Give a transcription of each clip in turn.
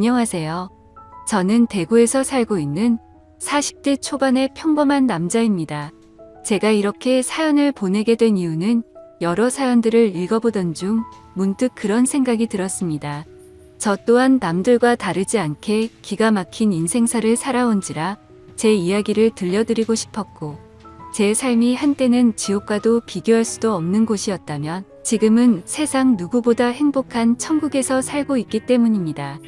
안녕하세요. 저는 대구에서 살고 있는 40대 초반의 평범한 남자입니다. 제가 이렇게 사연을 보내게 된 이유는 여러 사연들을 읽어보던 중 문득 그런 생각이 들었습니다. 저 또한 남들과 다르지 않게 기가 막힌 인생사를 살아온지라 제 이야기를 들려드리고 싶었고, 제 삶이 한때는 지옥과도 비교할 수도 없는 곳이었다면 지금은 세상 누구보다 행복한 천국에서 살고 있기 때문입니다.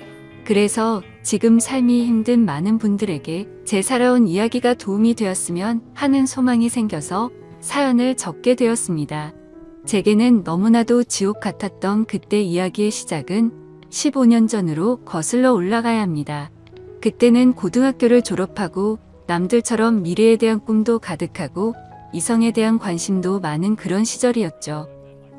그래서 지금 삶이 힘든 많은 분들에게 제 살아온 이야기가 도움이 되었으면 하는 소망이 생겨서 사연을 적게 되었습니다. 제게는 너무나도 지옥 같았던 그때 이야기의 시작은 15년 전으로 거슬러 올라가야 합니다. 그때는 고등학교를 졸업하고 남들처럼 미래에 대한 꿈도 가득하고 이성에 대한 관심도 많은 그런 시절이었죠.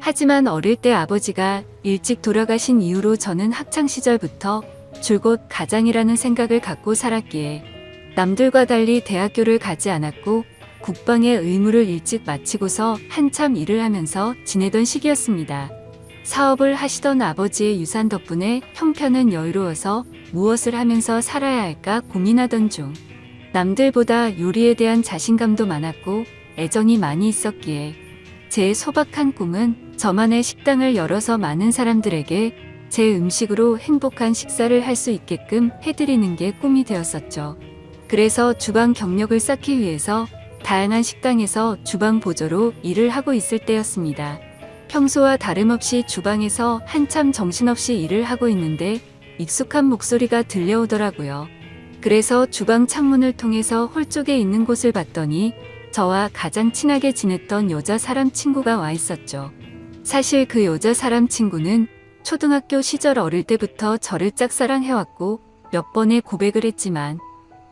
하지만 어릴 때 아버지가 일찍 돌아가신 이후로 저는 학창시절부터 줄곧 가장이라는 생각을 갖고 살았기에 남들과 달리 대학교를 가지 않았고 국방의 의무를 일찍 마치고서 한참 일을 하면서 지내던 시기였습니다. 사업을 하시던 아버지의 유산 덕분에 형편은 여유로워서 무엇을 하면서 살아야 할까 고민하던 중 남들보다 요리에 대한 자신감도 많았고 애정이 많이 있었기에 제 소박한 꿈은 저만의 식당을 열어서 많은 사람들에게 제 음식으로 행복한 식사를 할 수 있게끔 해드리는 게 꿈이 되었었죠. 그래서 주방 경력을 쌓기 위해서 다양한 식당에서 주방 보조로 일을 하고 있을 때였습니다. 평소와 다름없이 주방에서 한참 정신없이 일을 하고 있는데 익숙한 목소리가 들려오더라고요. 그래서 주방 창문을 통해서 홀 쪽에 있는 곳을 봤더니 저와 가장 친하게 지냈던 여자 사람 친구가 와 있었죠. 사실 그 여자 사람 친구는 초등학교 시절 어릴 때부터 저를 짝사랑해왔고 몇 번의 고백을 했지만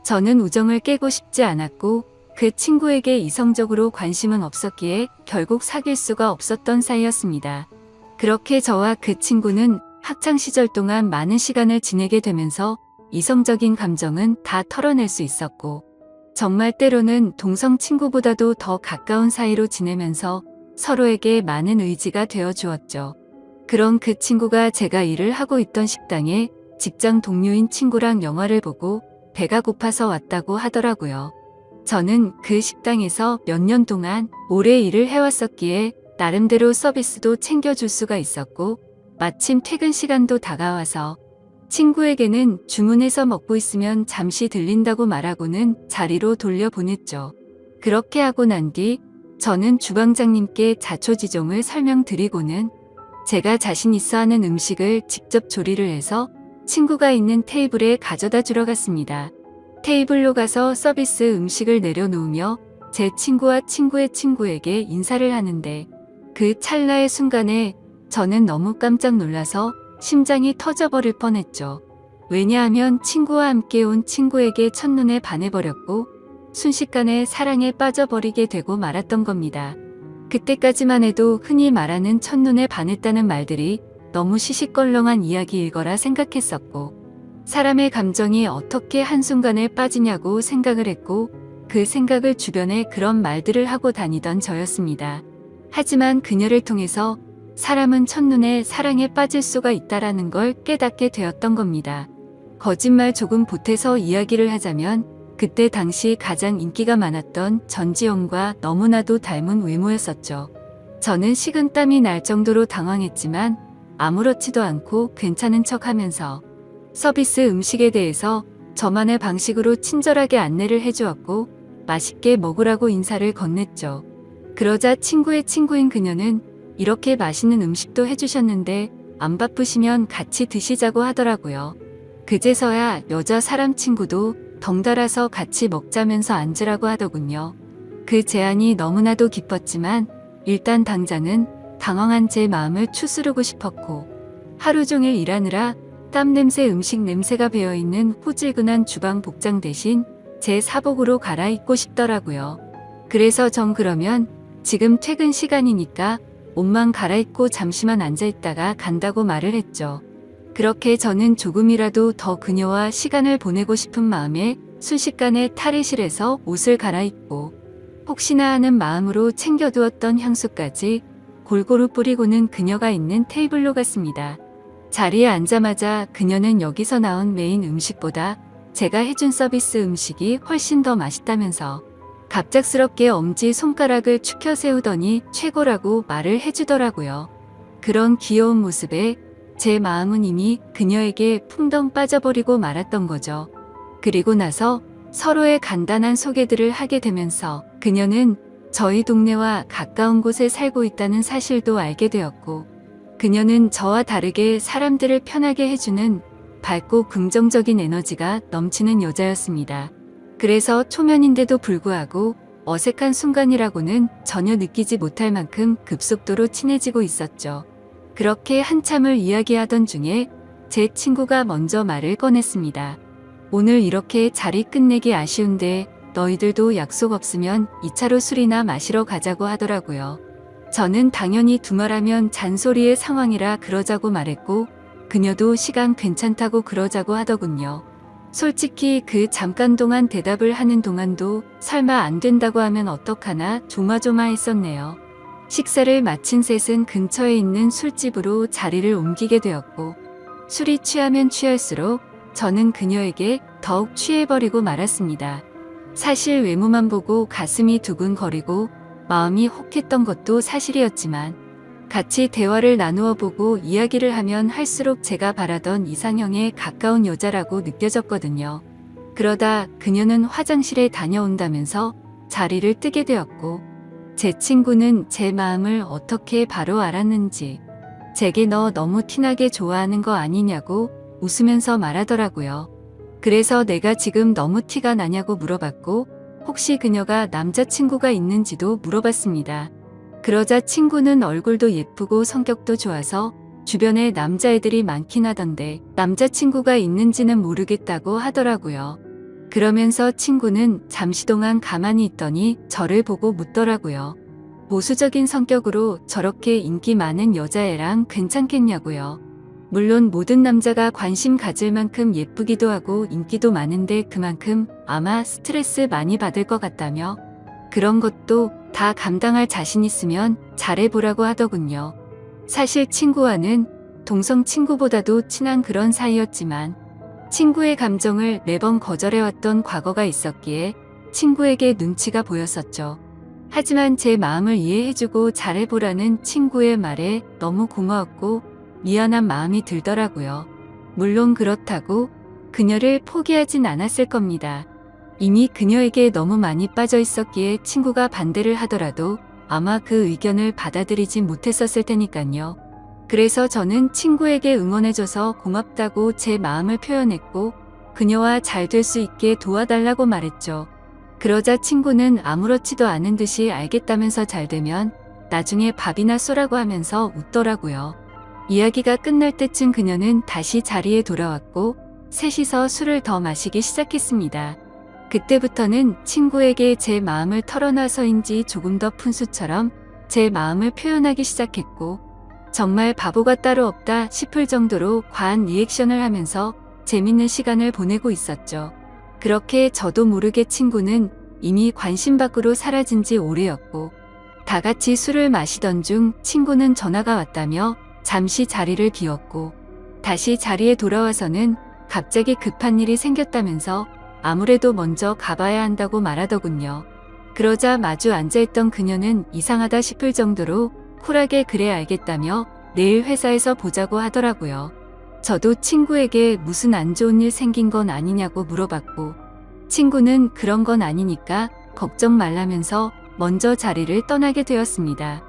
저는 우정을 깨고 싶지 않았고 그 친구에게 이성적으로 관심은 없었기에 결국 사귈 수가 없었던 사이였습니다. 그렇게 저와 그 친구는 학창시절 동안 많은 시간을 지내게 되면서 이성적인 감정은 다 털어낼 수 있었고 정말 때로는 동성 친구보다도 더 가까운 사이로 지내면서 서로에게 많은 의지가 되어 주었죠. 그런 그 친구가 제가 일을 하고 있던 식당에 직장 동료인 친구랑 영화를 보고 배가 고파서 왔다고 하더라고요. 저는 그 식당에서 몇 년 동안 오래 일을 해왔었기에 나름대로 서비스도 챙겨줄 수가 있었고 마침 퇴근 시간도 다가와서 친구에게는 주문해서 먹고 있으면 잠시 들린다고 말하고는 자리로 돌려보냈죠. 그렇게 하고 난 뒤 저는 주방장님께 자초지종을 설명드리고는 제가 자신 있어 하는 음식을 직접 조리를 해서 친구가 있는 테이블에 가져다 주러 갔습니다. 테이블로 가서 서비스 음식을 내려놓으며 제 친구와 친구의 친구에게 인사를 하는데 그 찰나의 순간에 저는 너무 깜짝 놀라서 심장이 터져버릴 뻔했죠. 왜냐하면 친구와 함께 온 친구에게 첫눈에 반해버렸고 순식간에 사랑에 빠져버리게 되고 말았던 겁니다. 그때까지만 해도 흔히 말하는 첫눈에 반했다는 말들이 너무 시시껄렁한 이야기일 거라 생각했었고 사람의 감정이 어떻게 한순간에 빠지냐고 생각을 했고 그 생각을 주변에 그런 말들을 하고 다니던 저였습니다. 하지만 그녀를 통해서 사람은 첫눈에 사랑에 빠질 수가 있다라는 걸 깨닫게 되었던 겁니다. 거짓말 조금 보태서 이야기를 하자면 그때 당시 가장 인기가 많았던 전지현과 너무나도 닮은 외모였었죠. 저는 식은땀이 날 정도로 당황했지만 아무렇지도 않고 괜찮은 척하면서 서비스 음식에 대해서 저만의 방식으로 친절하게 안내를 해주었고 맛있게 먹으라고 인사를 건넸죠. 그러자 친구의 친구인 그녀는 이렇게 맛있는 음식도 해주셨는데 안 바쁘시면 같이 드시자고 하더라고요. 그제서야 여자 사람 친구도 덩달아서 같이 먹자면서 앉으라고 하더군요. 그 제안이 너무나도 기뻤지만 일단 당장은 당황한 제 마음을 추스르고 싶었고 하루 종일 일하느라 땀 냄새 음식 냄새가 배어있는 후질근한 주방 복장 대신 제 사복으로 갈아입고 싶더라고요. 그래서 전 그러면 지금 퇴근 시간이니까 옷만 갈아입고 잠시만 앉아있다가 간다고 말을 했죠. 그렇게 저는 조금이라도 더 그녀와 시간을 보내고 싶은 마음에 순식간에 탈의실에서 옷을 갈아입고 혹시나 하는 마음으로 챙겨두었던 향수까지 골고루 뿌리고는 그녀가 있는 테이블로 갔습니다. 자리에 앉자마자 그녀는 여기서 나온 메인 음식보다 제가 해준 서비스 음식이 훨씬 더 맛있다면서 갑작스럽게 엄지 손가락을 축혀 세우더니 최고라고 말을 해주더라고요. 그런 귀여운 모습에 제 마음은 이미 그녀에게 풍덩 빠져버리고 말았던 거죠. 그리고 나서 서로의 간단한 소개들을 하게 되면서 그녀는 저희 동네와 가까운 곳에 살고 있다는 사실도 알게 되었고, 그녀는 저와 다르게 사람들을 편하게 해주는 밝고 긍정적인 에너지가 넘치는 여자였습니다. 그래서 초면인데도 불구하고 어색한 순간이라고는 전혀 느끼지 못할 만큼 급속도로 친해지고 있었죠. 그렇게 한참을 이야기하던 중에 제 친구가 먼저 말을 꺼냈습니다. 오늘 이렇게 자리 끝내기 아쉬운데 너희들도 약속 없으면 2차로 술이나 마시러 가자고 하더라고요. 저는 당연히 두말하면 잔소리의 상황이라 그러자고 말했고, 그녀도 시간 괜찮다고 그러자고 하더군요. 솔직히 그 잠깐 동안 대답을 하는 동안도 설마 안 된다고 하면 어떡하나 조마조마했었네요. 식사를 마친 셋은 근처에 있는 술집으로 자리를 옮기게 되었고, 술이 취하면 취할수록 저는 그녀에게 더욱 취해버리고 말았습니다. 사실 외모만 보고 가슴이 두근거리고 마음이 혹했던 것도 사실이었지만, 같이 대화를 나누어 보고 이야기를 하면 할수록 제가 바라던 이상형에 가까운 여자라고 느껴졌거든요. 그러다 그녀는 화장실에 다녀온다면서 자리를 뜨게 되었고, 제 친구는 제 마음을 어떻게 바로 알았는지 제게 너 너무 티나게 좋아하는 거 아니냐고 웃으면서 말하더라고요. 그래서 내가 지금 너무 티가 나냐고 물어봤고, 혹시 그녀가 남자친구가 있는지도 물어봤습니다. 그러자 친구는 얼굴도 예쁘고 성격도 좋아서 주변에 남자애들이 많긴 하던데 남자친구가 있는지는 모르겠다고 하더라고요. 그러면서 친구는 잠시 동안 가만히 있더니 저를 보고 묻더라고요. 보수적인 성격으로 저렇게 인기 많은 여자애랑 괜찮겠냐고요. 물론 모든 남자가 관심 가질 만큼 예쁘기도 하고 인기도 많은데 그만큼 아마 스트레스 많이 받을 것 같다며, 그런 것도 다 감당할 자신 있으면 잘해보라고 하더군요. 사실 친구와는 동성 친구보다도 친한 그런 사이였지만, 친구의 감정을 매번 거절해왔던 과거가 있었기에 친구에게 눈치가 보였었죠. 하지만 제 마음을 이해해주고 잘해보라는 친구의 말에 너무 고마웠고 미안한 마음이 들더라고요. 물론 그렇다고 그녀를 포기하진 않았을 겁니다. 이미 그녀에게 너무 많이 빠져 있었기에 친구가 반대를 하더라도 아마 그 의견을 받아들이지 못했었을 테니까요. 그래서 저는 친구에게 응원해줘서 고맙다고 제 마음을 표현했고, 그녀와 잘 될 수 있게 도와달라고 말했죠. 그러자 친구는 아무렇지도 않은 듯이 알겠다면서 잘 되면 나중에 밥이나 쏘라고 하면서 웃더라고요. 이야기가 끝날 때쯤 그녀는 다시 자리에 돌아왔고 셋이서 술을 더 마시기 시작했습니다. 그때부터는 친구에게 제 마음을 털어놔서인지 조금 더 푼수처럼 제 마음을 표현하기 시작했고, 정말 바보가 따로 없다 싶을 정도로 과한 리액션을 하면서 재밌는 시간을 보내고 있었죠. 그렇게 저도 모르게 친구는 이미 관심 밖으로 사라진 지 오래였고, 다 같이 술을 마시던 중 친구는 전화가 왔다며 잠시 자리를 비웠고, 다시 자리에 돌아와서는 갑자기 급한 일이 생겼다면서 아무래도 먼저 가봐야 한다고 말하더군요. 그러자 마주 앉아있던 그녀는 이상하다 싶을 정도로 쿨하게 그래 알겠다며 내일 회사에서 보자고 하더라고요. 저도 친구에게 무슨 안 좋은 일 생긴 건 아니냐고 물어봤고, 친구는 그런 건 아니니까 걱정 말라면서 먼저 자리를 떠나게 되었습니다.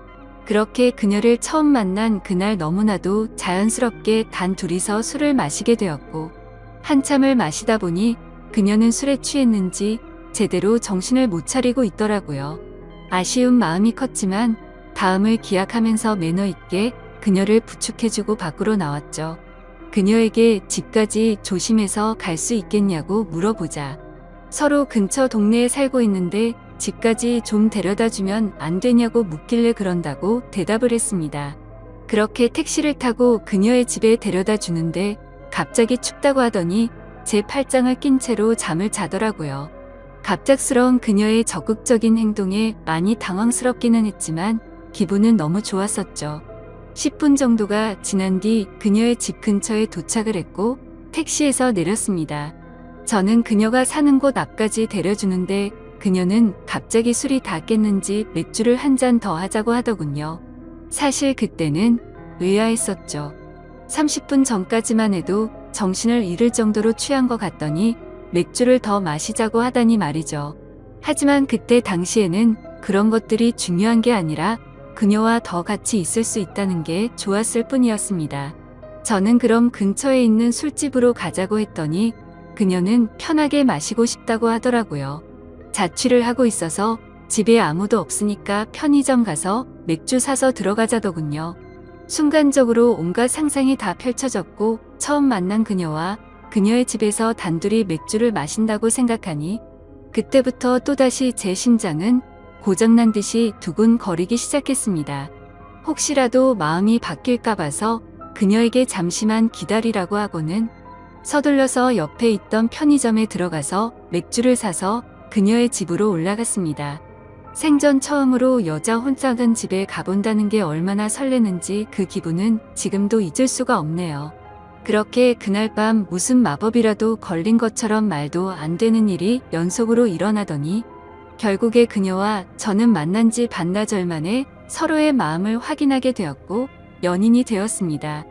그렇게 그녀를 처음 만난 그날 너무나도 자연스럽게 단 둘이서 술을 마시게 되었고, 한참을 마시다 보니 그녀는 술에 취했는지 제대로 정신을 못 차리고 있더라고요. 아쉬운 마음이 컸지만 다음을 기약하면서 매너 있게 그녀를 부축해주고 밖으로 나왔죠. 그녀에게 집까지 조심해서 갈 수 있겠냐고 물어보자, 서로 근처 동네에 살고 있는데 집까지 좀 데려다주면 안 되냐고 묻길래 그런다고 대답을 했습니다. 그렇게 택시를 타고 그녀의 집에 데려다 주는데 갑자기 춥다고 하더니 제 팔짱을 낀 채로 잠을 자더라고요. 갑작스러운 그녀의 적극적인 행동에 많이 당황스럽기는 했지만 기분은 너무 좋았었죠. 10분 정도가 지난 뒤 그녀의 집 근처에 도착을 했고 택시에서 내렸습니다. 저는 그녀가 사는 곳 앞까지 데려주는데 그녀는 갑자기 술이 다 깼는지 맥주를 한 잔 더 하자고 하더군요. 사실 그때는 의아했었죠. 30분 전까지만 해도 정신을 잃을 정도로 취한 것 같더니 맥주를 더 마시자고 하다니 말이죠. 하지만 그때 당시에는 그런 것들이 중요한 게 아니라 그녀와 더 같이 있을 수 있다는 게 좋았을 뿐이었습니다. 저는 그럼 근처에 있는 술집으로 가자고 했더니 그녀는 편하게 마시고 싶다고 하더라고요. 자취를 하고 있어서 집에 아무도 없으니까 편의점 가서 맥주 사서 들어가자더군요. 순간적으로 온갖 상상이 다 펼쳐졌고 처음 만난 그녀와 그녀의 집에서 단둘이 맥주를 마신다고 생각하니 그때부터 또다시 제 심장은 고장난 듯이 두근거리기 시작했습니다. 혹시라도 마음이 바뀔까 봐서 그녀에게 잠시만 기다리라고 하고는 서둘러서 옆에 있던 편의점에 들어가서 맥주를 사서 그녀의 집으로 올라갔습니다. 생전 처음으로 여자 혼자 간 집에 가본다는 게 얼마나 설레는지 그 기분은 지금도 잊을 수가 없네요. 그렇게 그날 밤 무슨 마법이라도 걸린 것처럼 말도 안 되는 일이 연속으로 일어나더니 결국에 그녀와 저는 만난 지 반나절 만에 서로의 마음을 확인하게 되었고 연인이 되었습니다.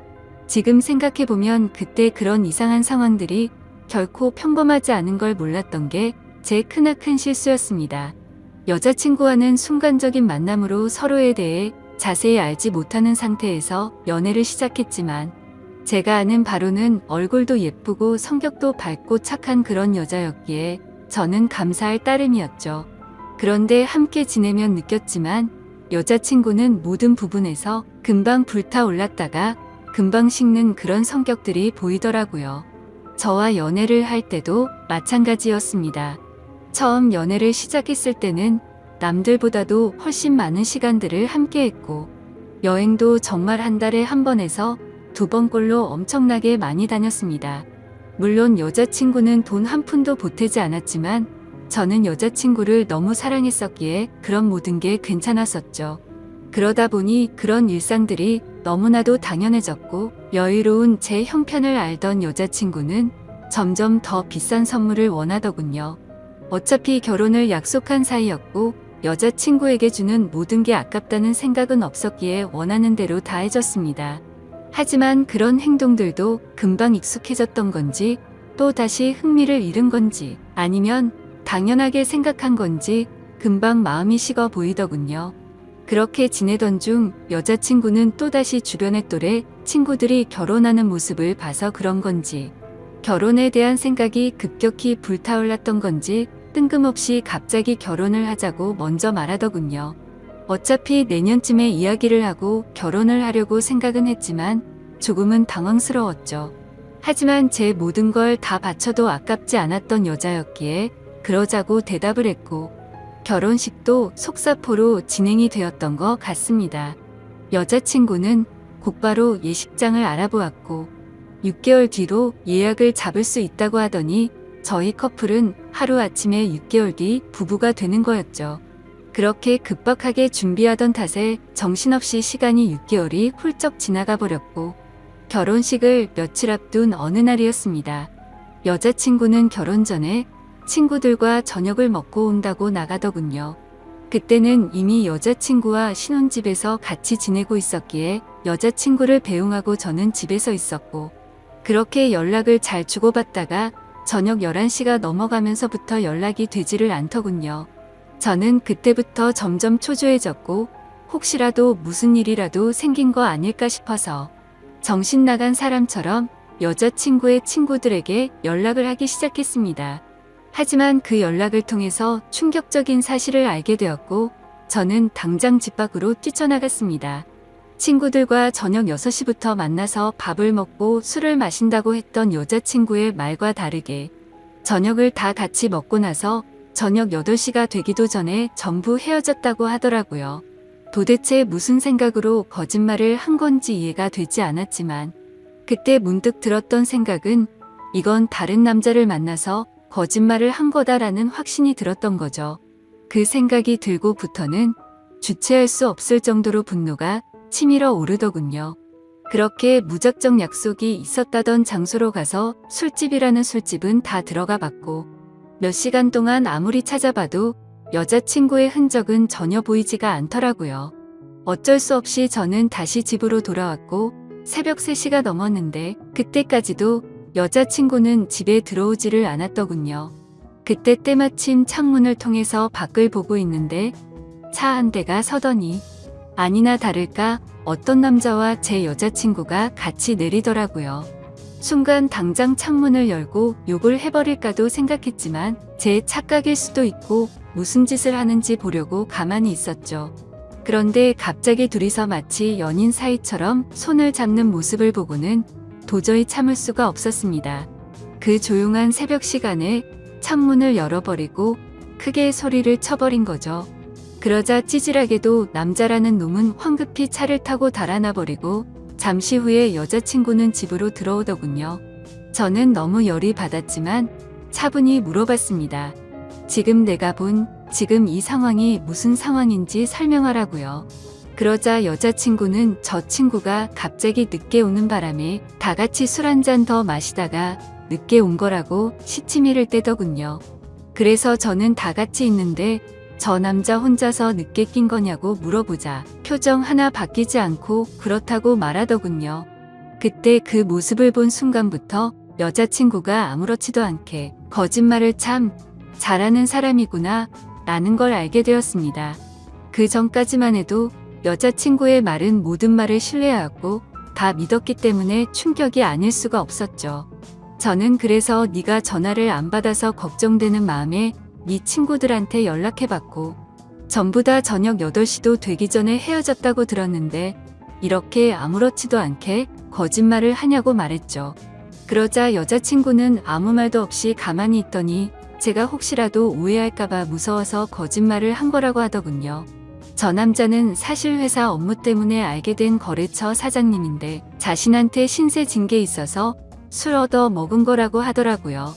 지금 생각해보면 그때 그런 이상한 상황들이 결코 평범하지 않은 걸 몰랐던 게 제 크나큰 실수였습니다. 여자친구와는 순간적인 만남으로 서로에 대해 자세히 알지 못하는 상태에서 연애를 시작했지만 제가 아는 바로는 얼굴도 예쁘고 성격도 밝고 착한 그런 여자였기에 저는 감사할 따름이었죠. 그런데 함께 지내면 느꼈지만 여자친구는 모든 부분에서 금방 불타올랐다가 금방 식는 그런 성격들이 보이더라고요. 저와 연애를 할 때도 마찬가지였습니다. 처음 연애를 시작했을 때는 남들보다도 훨씬 많은 시간들을 함께 했고 여행도 정말 한 달에 한 번에서 2번꼴로 엄청나게 많이 다녔습니다. 물론 여자친구는 돈 한 푼도 보태지 않았지만 저는 여자친구를 너무 사랑했었기에 그런 모든 게 괜찮았었죠. 그러다 보니 그런 일상들이 너무나도 당연해졌고 여유로운 제 형편을 알던 여자친구는 점점 더 비싼 선물을 원하더군요. 어차피 결혼을 약속한 사이였고 여자친구에게 주는 모든 게 아깝다는 생각은 없었기에 원하는 대로 다 해줬습니다. 하지만 그런 행동들도 금방 익숙해졌던 건지 또 다시 흥미를 잃은 건지 아니면 당연하게 생각한 건지 금방 마음이 식어 보이더군요. 그렇게 지내던 중 여자친구는 또다시 주변의 또래 친구들이 결혼하는 모습을 봐서 그런 건지 결혼에 대한 생각이 급격히 불타올랐던 건지 뜬금없이 갑자기 결혼을 하자고 먼저 말하더군요. 어차피 내년쯤에 이야기를 하고 결혼을 하려고 생각은 했지만 조금은 당황스러웠죠. 하지만 제 모든 걸 다 바쳐도 아깝지 않았던 여자였기에 그러자고 대답을 했고 결혼식도 속사포로 진행이 되었던 것 같습니다. 여자친구는 곧바로 예식장을 알아보았고 6개월 뒤로 예약을 잡을 수 있다고 하더니 저희 커플은 하루아침에 6개월 뒤 부부가 되는 거였죠. 그렇게 급박하게 준비하던 탓에 정신없이 시간이 6개월이 훌쩍 지나가 버렸고 결혼식을 며칠 앞둔 어느 날이었습니다. 여자친구는 결혼 전에 친구들과 저녁을 먹고 온다고 나가더군요. 그때는 이미 여자친구와 신혼집에서 같이 지내고 있었기에 여자친구를 배웅하고 저는 집에서 있었고 그렇게 연락을 잘 주고받다가 저녁 11시가 넘어가면서부터 연락이 되지를 않더군요. 저는 그때부터 점점 초조해졌고 혹시라도 무슨 일이라도 생긴 거 아닐까 싶어서 정신 나간 사람처럼 여자친구의 친구들에게 연락을 하기 시작했습니다. 하지만 그 연락을 통해서 충격적인 사실을 알게 되었고 저는 당장 집 밖으로 뛰쳐나갔습니다. 친구들과 저녁 6시부터 만나서 밥을 먹고 술을 마신다고 했던 여자친구의 말과 다르게 저녁을 다 같이 먹고 나서 저녁 8시가 되기도 전에 전부 헤어졌다고 하더라고요. 도대체 무슨 생각으로 거짓말을 한 건지 이해가 되지 않았지만 그때 문득 들었던 생각은 이건 다른 남자를 만나서 거짓말을 한 거다라는 확신이 들었던 거죠. 그 생각이 들고부터는 주체할 수 없을 정도로 분노가 치밀어 오르더군요. 그렇게 무작정 약속이 있었다던 장소로 가서 술집이라는 술집은 다 들어가 봤고 몇 시간 동안 아무리 찾아봐도 여자친구의 흔적은 전혀 보이지가 않더라고요. 어쩔 수 없이 저는 다시 집으로 돌아왔고 새벽 3시가 넘었는데 그때까지도 여자친구는 집에 들어오지를 않았더군요. 그때 때마침 창문을 통해서 밖을 보고 있는데 차 한 대가 서더니 아니나 다를까 어떤 남자와 제 여자친구가 같이 내리더라고요. 순간 당장 창문을 열고 욕을 해버릴까도 생각했지만 제 착각일 수도 있고 무슨 짓을 하는지 보려고 가만히 있었죠. 그런데 갑자기 둘이서 마치 연인 사이처럼 손을 잡는 모습을 보고는 도저히 참을 수가 없었습니다. 그 조용한 새벽 시간에 창문을 열어버리고 크게 소리를 쳐버린 거죠. 그러자 찌질하게도 남자라는 놈은 황급히 차를 타고 달아나버리고 잠시 후에 여자친구는 집으로 들어오더군요. 저는 너무 열이 받았지만 차분히 물어봤습니다. 지금 내가 본 지금 이 상황이 무슨 상황인지 설명하라고요. 그러자 여자친구는 저 친구가 갑자기 늦게 오는 바람에 다 같이 술 한 잔 더 마시다가 늦게 온 거라고 시치미를 떼더군요. 그래서 저는 다 같이 있는데 저 남자 혼자서 늦게 낀 거냐고 물어보자 표정 하나 바뀌지 않고 그렇다고 말하더군요. 그때 그 모습을 본 순간부터 여자친구가 아무렇지도 않게 거짓말을 참 잘하는 사람이구나 라는 걸 알게 되었습니다. 그 전까지만 해도 여자친구의 말은 모든 말을 신뢰하고 다 믿었기 때문에 충격이 아닐 수가 없었죠. 저는 그래서 네가 전화를 안 받아서 걱정되는 마음에 네 친구들한테 연락해봤고 전부 다 저녁 8시도 되기 전에 헤어졌다고 들었는데 이렇게 아무렇지도 않게 거짓말을 하냐고 말했죠. 그러자 여자친구는 아무 말도 없이 가만히 있더니 제가 혹시라도 오해할까봐 무서워서 거짓말을 한 거라고 하더군요. 저 남자는 사실 회사 업무 때문에 알게 된 거래처 사장님인데 자신한테 신세 진 게 있어서 술 얻어 먹은 거라고 하더라고요.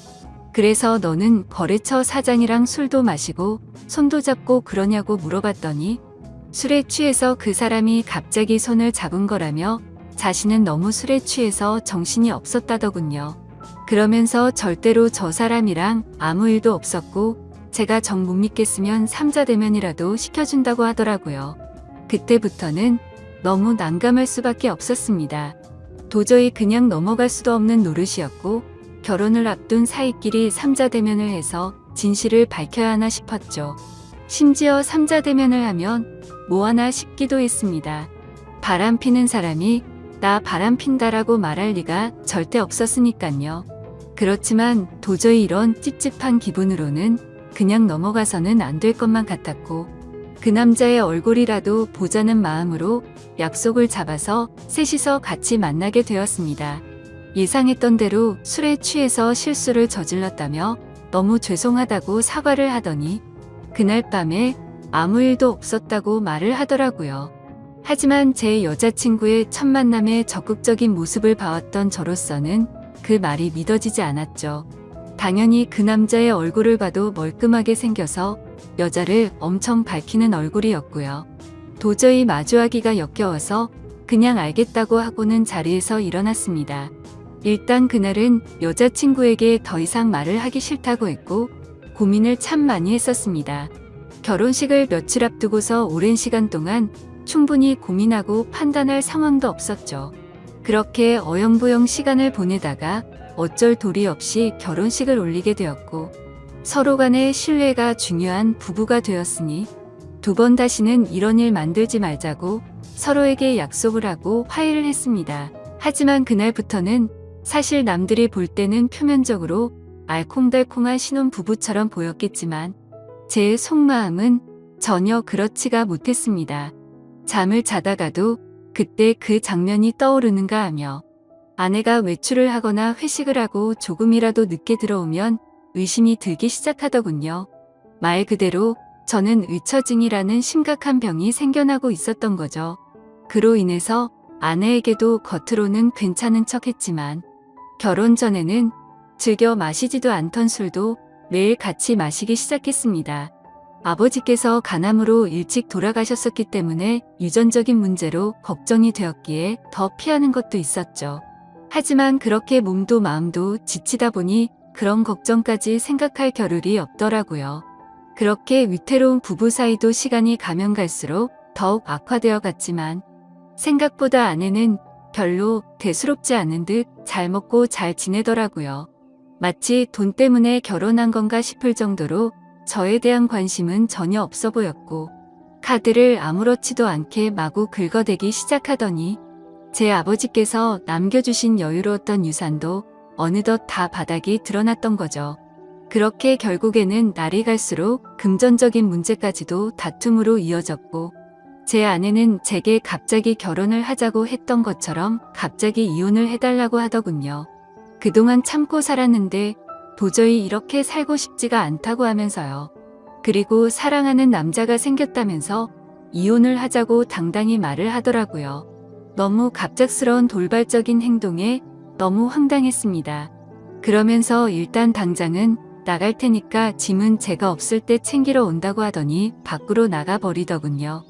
그래서 너는 거래처 사장이랑 술도 마시고 손도 잡고 그러냐고 물어봤더니 술에 취해서 그 사람이 갑자기 손을 잡은 거라며 자신은 너무 술에 취해서 정신이 없었다더군요. 그러면서 절대로 저 사람이랑 아무 일도 없었고 제가 정 못 믿겠으면 삼자대면이라도 시켜준다고 하더라고요. 그때부터는 너무 난감할 수밖에 없었습니다. 도저히 그냥 넘어갈 수도 없는 노릇이었고 결혼을 앞둔 사이끼리 삼자대면을 해서 진실을 밝혀야 하나 싶었죠. 심지어 삼자대면을 하면 뭐하나 싶기도 했습니다. 바람피는 사람이 나 바람핀다라고 말할 리가 절대 없었으니깐요. 그렇지만 도저히 이런 찝찝한 기분으로는 그냥 넘어가서는 안 될 것만 같았고 그 남자의 얼굴이라도 보자는 마음으로 약속을 잡아서 셋이서 같이 만나게 되었습니다. 예상했던 대로 술에 취해서 실수를 저질렀다며 너무 죄송하다고 사과를 하더니 그날 밤에 아무 일도 없었다고 말을 하더라고요. 하지만 제 여자친구의 첫 만남의 적극적인 모습을 봐왔던 저로서는 그 말이 믿어지지 않았죠. 당연히 그 남자의 얼굴을 봐도 멀끔하게 생겨서 여자를 엄청 밝히는 얼굴이었고요. 도저히 마주하기가 역겨워서 그냥 알겠다고 하고는 자리에서 일어났습니다. 일단 그날은 여자친구에게 더 이상 말을 하기 싫다고 했고 고민을 참 많이 했었습니다. 결혼식을 며칠 앞두고서 오랜 시간 동안 충분히 고민하고 판단할 상황도 없었죠. 그렇게 어영부영 시간을 보내다가 어쩔 도리 없이 결혼식을 올리게 되었고 서로 간의 신뢰가 중요한 부부가 되었으니 두 번 다시는 이런 일 만들지 말자고 서로에게 약속을 하고 화해를 했습니다. 하지만 그날부터는 사실 남들이 볼 때는 표면적으로 알콩달콩한 신혼부부처럼 보였겠지만 제 속마음은 전혀 그렇지가 못했습니다. 잠을 자다가도 그때 그 장면이 떠오르는가 하며 아내가 외출을 하거나 회식을 하고 조금이라도 늦게 들어오면 의심이 들기 시작하더군요. 말 그대로 저는 의처증이라는 심각한 병이 생겨나고 있었던 거죠. 그로 인해서 아내에게도 겉으로는 괜찮은 척했지만 결혼 전에는 즐겨 마시지도 않던 술도 매일 같이 마시기 시작했습니다. 아버지께서 간암으로 일찍 돌아가셨었기 때문에 유전적인 문제로 걱정이 되었기에 더 피하는 것도 있었죠. 하지만 그렇게 몸도 마음도 지치다 보니 그런 걱정까지 생각할 겨를이 없더라고요. 그렇게 위태로운 부부 사이도 시간이 가면 갈수록 더욱 악화되어 갔지만 생각보다 아내는 별로 대수롭지 않은 듯 잘 먹고 잘 지내더라고요. 마치 돈 때문에 결혼한 건가 싶을 정도로 저에 대한 관심은 전혀 없어 보였고 카드를 아무렇지도 않게 마구 긁어대기 시작하더니 제 아버지께서 남겨주신 여유로웠던 유산도 어느덧 다 바닥이 드러났던 거죠. 그렇게 결국에는 날이 갈수록 금전적인 문제까지도 다툼으로 이어졌고 제 아내는 제게 갑자기 결혼을 하자고 했던 것처럼 갑자기 이혼을 해달라고 하더군요. 그동안 참고 살았는데 도저히 이렇게 살고 싶지가 않다고 하면서요. 그리고 사랑하는 남자가 생겼다면서 이혼을 하자고 당당히 말을 하더라고요. 너무 갑작스러운 돌발적인 행동에 너무 황당했습니다. 그러면서 일단 당장은 나갈 테니까 짐은 제가 없을 때 챙기러 온다고 하더니 밖으로 나가버리더군요.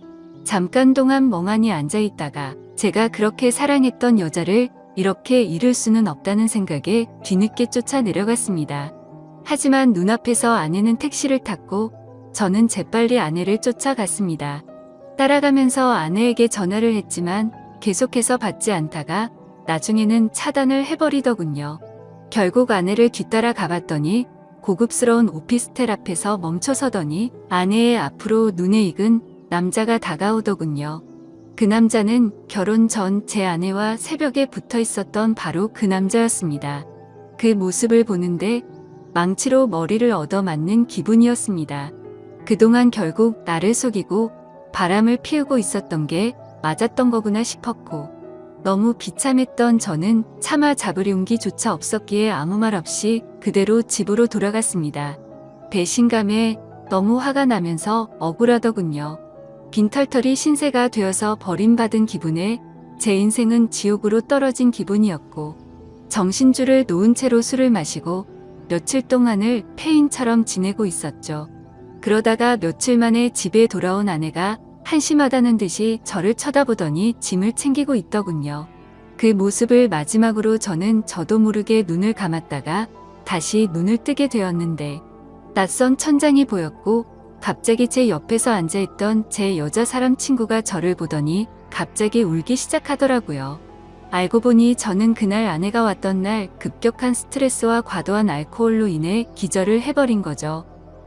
잠깐 동안 멍하니 앉아있다가 제가 그렇게 사랑했던 여자를 이렇게 잃을 수는 없다는 생각에 뒤늦게 쫓아 내려갔습니다. 하지만 눈앞에서 아내는 택시를 탔고 저는 재빨리 아내를 쫓아갔습니다. 따라가면서 아내에게 전화를 했지만 계속해서 받지 않다가 나중에는 차단을 해버리더군요. 결국 아내를 뒤따라 가봤더니 고급스러운 오피스텔 앞에서 멈춰서더니 아내의 앞으로 눈에 익은 남자가 다가오더군요. 그 남자는 결혼 전 제 아내와 새벽에 붙어 있었던 바로 그 남자였습니다. 그 모습을 보는데 망치로 머리를 얻어맞는 기분이었습니다. 그동안 결국 나를 속이고 바람을 피우고 있었던 게 맞았던 거구나 싶었고 너무 비참했던 저는 차마 잡을 용기조차 없었기에 아무 말 없이 그대로 집으로 돌아갔습니다. 배신감에 너무 화가 나면서 억울하더군요. 빈털털이 신세가 되어서 버림받은 기분에 제 인생은 지옥으로 떨어진 기분이었고 정신줄을 놓은 채로 술을 마시고 며칠 동안을 폐인처럼 지내고 있었죠. 그러다가 며칠 만에 집에 돌아온 아내가 한심하다는 듯이 저를 쳐다보더니 짐을 챙기고 있더군요. 그 모습을 마지막으로 저도 모르게 눈을 감았다가 다시 눈을 뜨게 되었는데 낯선 천장이 보였고 갑자기 제 옆에서 앉아있던 제 여자 사람 친구가 저를 보더니 갑자기 울기 시작하더라고요. 알고 보니 저는 그날 아내가 왔던 날 급격한 스트레스와 과도한 알코올로 인해 기절을 해버린 거죠.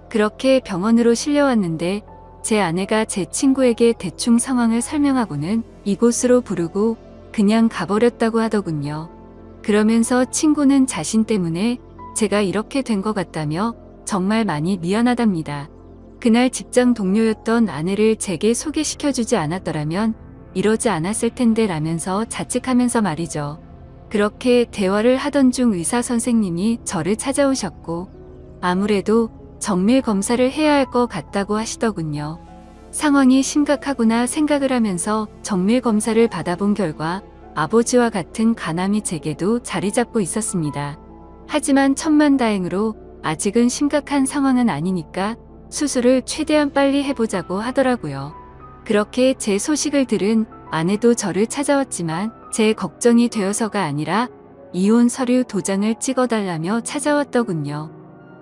그렇게 병원으로 실려왔는데 제 아내가 제 친구에게 대충 상황을 설명하고는 이곳으로 부르고 그냥 가버렸다고 하더군요. 그러면서 친구는 자신 때문에 제가 이렇게 된 것 같다며 정말 많이 미안하답니다. 그날 직장 동료였던 아내를 제게 소개시켜주지 않았더라면 이러지 않았을 텐데 라면서 자책하면서 말이죠. 그렇게 대화를 하던 중 의사 선생님이 저를 찾아오셨고 아무래도 정밀 검사를 해야 할 것 같다고 하시더군요. 상황이 심각하구나 생각을 하면서 정밀 검사를 받아본 결과 아버지와 같은 간암이 제게도 자리 잡고 있었습니다. 하지만 천만다행으로 아직은 심각한 상황은 아니니까 수술을 최대한 빨리 해보자고 하더라고요. 그렇게 제 소식을 들은 아내도 저를 찾아왔지만 제 걱정이 되어서가 아니라 이혼 서류 도장을 찍어달라며 찾아왔더군요.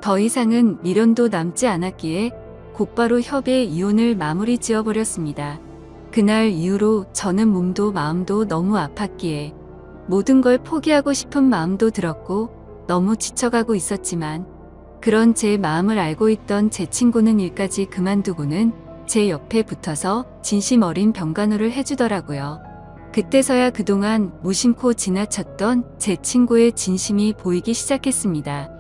더 이상은 미련도 남지 않았기에 곧바로 협의 이혼을 마무리 지어버렸습니다. 그날 이후로 저는 몸도 마음도 너무 아팠기에 모든 걸 포기하고 싶은 마음도 들었고 너무 지쳐가고 있었지만 그런 제 마음을 알고 있던 제 친구는 일까지 그만두고는 제 옆에 붙어서 진심 어린 병간호를 해주더라고요. 그때서야 그동안 무심코 지나쳤던 제 친구의 진심이 보이기 시작했습니다.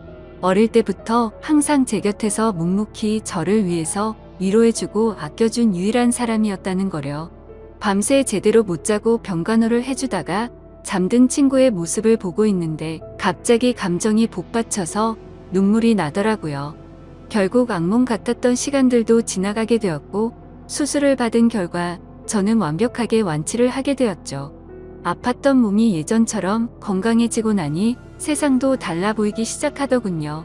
어릴 때부터 항상 제 곁에서 묵묵히 저를 위해서 위로해주고 아껴준 유일한 사람이었다는 거려. 밤새 제대로 못 자고 병간호를 해주다가 잠든 친구의 모습을 보고 있는데 갑자기 감정이 복받쳐서 눈물이 나더라고요. 결국 악몽 같았던 시간들도 지나가게 되었고 수술을 받은 결과 저는 완벽하게 완치를 하게 되었죠. 아팠던 몸이 예전처럼 건강해지고 나니 세상도 달라 보이기 시작하더군요.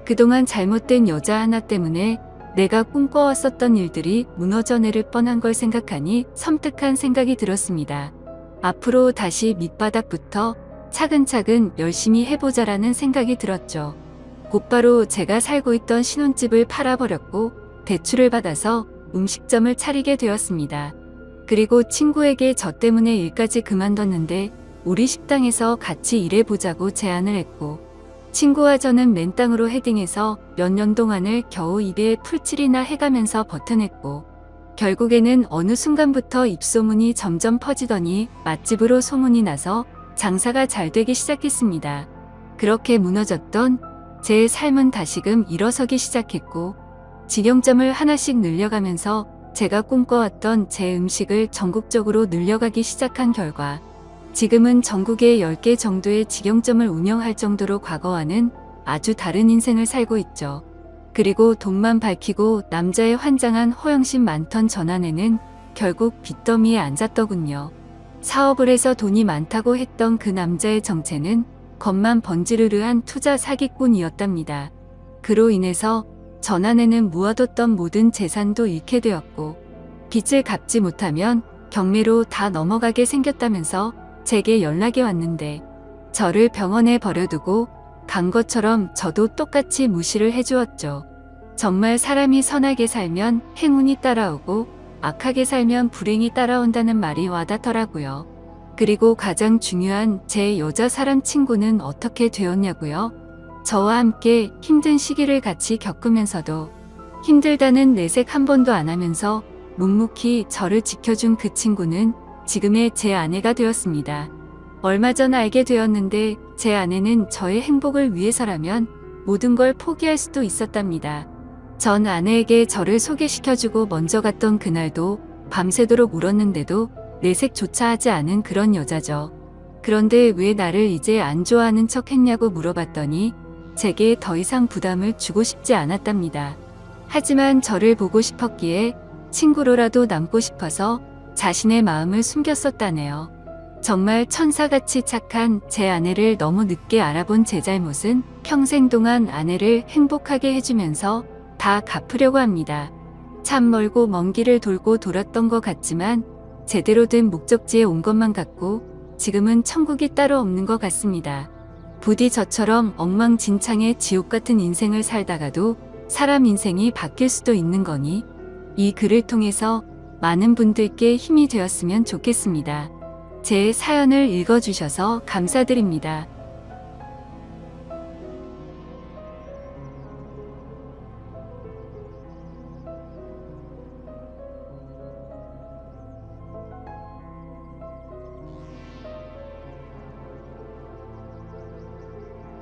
그동안 잘못된 여자 하나 때문에 내가 꿈꿔왔었던 일들이 무너져 내릴 뻔한 걸 생각하니 섬뜩한 생각이 들었습니다. 앞으로 다시 밑바닥부터 차근차근 열심히 해보자라는 생각이 들었죠. 곧바로 제가 살고 있던 신혼집을 팔아버렸고 대출을 받아서 음식점을 차리게 되었습니다. 그리고 친구에게 저 때문에 일까지 그만뒀는데 우리 식당에서 같이 일해보자고 제안을 했고, 친구와 저는 맨땅으로 헤딩해서 몇 년 동안을 겨우 입에 풀칠이나 해가면서 버텨냈고, 결국에는 어느 순간부터 입소문이 점점 퍼지더니 맛집으로 소문이 나서 장사가 잘 되기 시작했습니다. 그렇게 무너졌던 제 삶은 다시금 일어서기 시작했고, 직영점을 하나씩 늘려가면서 제가 꿈꿔왔던 제 음식을 전국적으로 늘려가기 시작한 결과 지금은 전국에 10개 정도의 직영점을 운영할 정도로 과거와는 아주 다른 인생을 살고 있죠. 그리고 돈만 밝히고 남자의 환장한 허영심 많던 전 아내는 결국 빚더미에 앉았더군요. 사업을 해서 돈이 많다고 했던 그 남자의 정체는 겉만 번지르르한 투자 사기꾼이었답니다. 그로 인해서 전 아내는 모아뒀던 모든 재산도 잃게 되었고, 빚을 갚지 못하면 경매로 다 넘어가게 생겼다면서 제게 연락이 왔는데, 저를 병원에 버려두고 간 것처럼 저도 똑같이 무시를 해주었죠. 정말 사람이 선하게 살면 행운이 따라오고 악하게 살면 불행이 따라온다는 말이 와닿더라고요. 그리고 가장 중요한 제 여자 사람 친구는 어떻게 되었냐고요? 저와 함께 힘든 시기를 같이 겪으면서도 힘들다는 내색 한 번도 안 하면서 묵묵히 저를 지켜준 그 친구는 지금의 제 아내가 되었습니다. 얼마 전 알게 되었는데 제 아내는 저의 행복을 위해서라면 모든 걸 포기할 수도 있었답니다. 전 아내에게 저를 소개시켜주고 먼저 갔던 그날도 밤새도록 울었는데도 내색조차 하지 않은 그런 여자죠. 그런데 왜 나를 이제 안 좋아하는 척 했냐고 물어봤더니 제게 더 이상 부담을 주고 싶지 않았답니다. 하지만 저를 보고 싶었기에 친구로라도 남고 싶어서 자신의 마음을 숨겼었다네요. 정말 천사같이 착한 제 아내를 너무 늦게 알아본 제 잘못은 평생 동안 아내를 행복하게 해주면서 다 갚으려고 합니다. 참 멀고 먼 길을 돌고 돌았던 것 같지만 제대로 된 목적지에 온 것만 같고 지금은 천국이 따로 없는 것 같습니다. 부디 저처럼 엉망진창의 지옥 같은 인생을 살다가도 사람 인생이 바뀔 수도 있는 거니 이 글을 통해서 많은 분들께 힘이 되었으면 좋겠습니다. 제 사연을 읽어주셔서 감사드립니다.